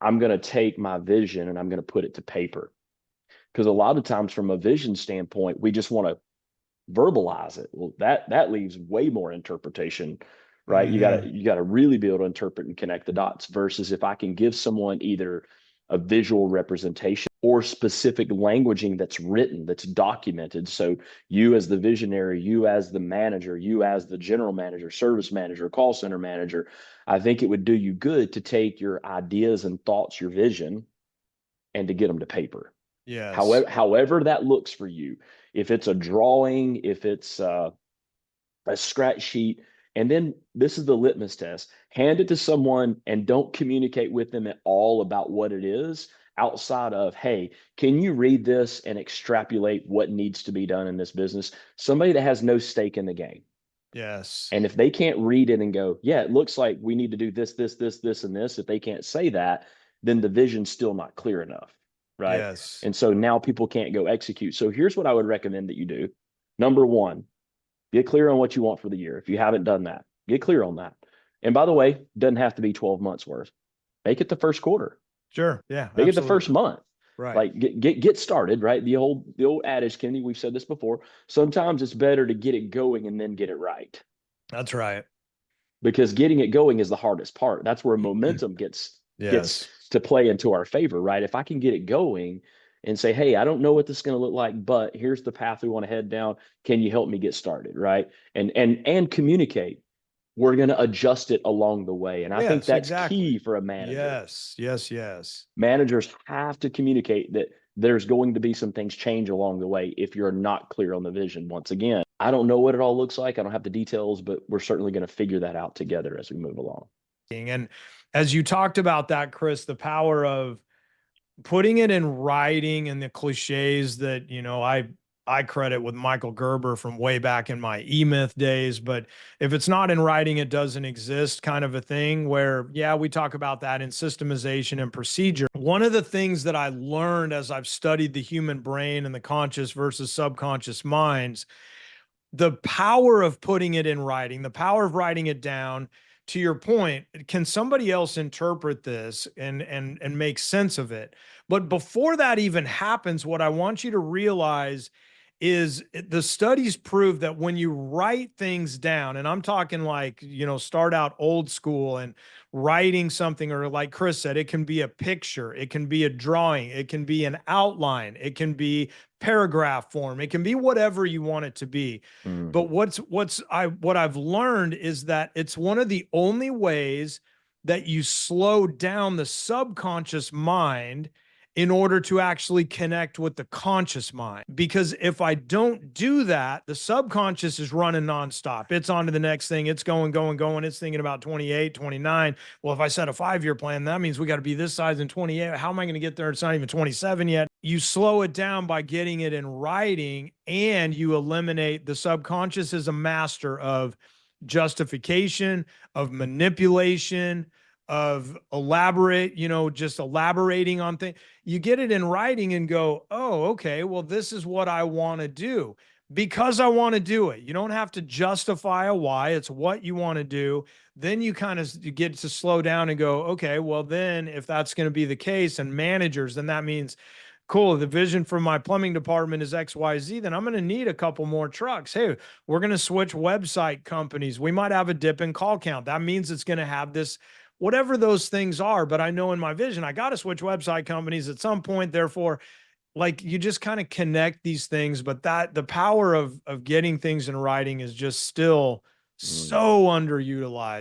I'm going to take my vision and I'm going to put it to paper. Because a lot of times from a vision standpoint, we just want to verbalize it. Well, that leaves way more interpretation, right? Hmm. You gotta really be able to interpret and connect the dots versus if I can give someone either a visual representation or specific languaging that's written, that's documented. So you as the visionary, you as the manager, you as the general manager, service manager, call center manager, I think it would do you good to take your ideas and thoughts, your vision, and to get them to paper. Yes. However that looks for you, if it's a drawing, if it's a scratch sheet, and then this is the litmus test: hand it to someone and don't communicate with them at all about what it is outside of, hey, can you read this and extrapolate what needs to be done in this business? Somebody that has no stake in the game. Yes. And if they can't read it and go, yeah, it looks like we need to do this, and this, if they can't say that, then the vision's still not clear enough. Right. Yes. And so now people can't go execute. So here's what I would recommend that you do. Number one, get clear on what you want for the year. If you haven't done that, get clear on that. And by the way, it doesn't have to be 12 months worth. Make it the first quarter. Sure. Yeah, Make it the first absolutely. month. Right. Like get started, right? The old adage, Kenny, we've said this before. Sometimes it's better to get it going and then get it right, That's right. because getting it going is the hardest part. That's where momentum gets Yes. to play into our favor, right? If I can get it going and say, hey, I don't know what this is going to look like, but here's the path we want to head down. Can you help me get started, right? And communicate. We're going to adjust it along the way. And I think Yes, that's exactly. key for a manager. Yes. Yes. Yes. Managers have to communicate that there's going to be some things change along the way if you're not clear on the vision. Once again, I don't know what it all looks like. I don't have the details, but we're certainly going to figure that out together as we move along. And as you talked about that, Chris, the power of putting it in writing and the cliches that, I credit with Michael Gerber from way back in my E-Myth days, but if it's not in writing, it doesn't exist kind of a thing where, yeah, we talk about that in systemization and procedure. One of the things that I learned as I've studied the human brain and the conscious versus subconscious minds, the power of putting it in writing, the power of writing it down. To your point, can somebody else interpret this and make sense of it? But before that even happens, what I want you to realize is the studies prove that when you write things down, and I'm talking like, start out old school and writing something, or like Chris said, it can be a picture, it can be a drawing, it can be an outline, it can be paragraph form, it can be whatever you want it to be. But Mm-hmm. what I've learned is that it's one of the only ways that you slow down the subconscious mind in order to actually connect with the conscious mind. Because if I don't do that, the subconscious is running nonstop. It's on to the next thing. It's going, going, going. It's thinking about 28, 29. Well, if I set a 5-year plan, that means we got to be this size in 28. How am I going to get there? It's not even 27 yet. You slow it down by getting it in writing, and you eliminate the subconscious is a master of justification, of manipulation, of just elaborating on things. You get it in writing and go, oh, okay, well, this is what I want to do because I want to do it. You don't have to justify a why. It's what you want to do. Then you kind of get to slow down and go, okay, well, then if that's going to be the case, and managers, then that means, cool, the vision for my plumbing department is XYZ, then I'm going to need a couple more trucks. Hey, we're going to switch website companies. We might have a dip in call count. That means it's going to have this, whatever those things are. But I know in my vision, I got to switch website companies at some point. Therefore, like, you just kind of connect these things, but that the power of getting things in writing is just still Mm. so underutilized.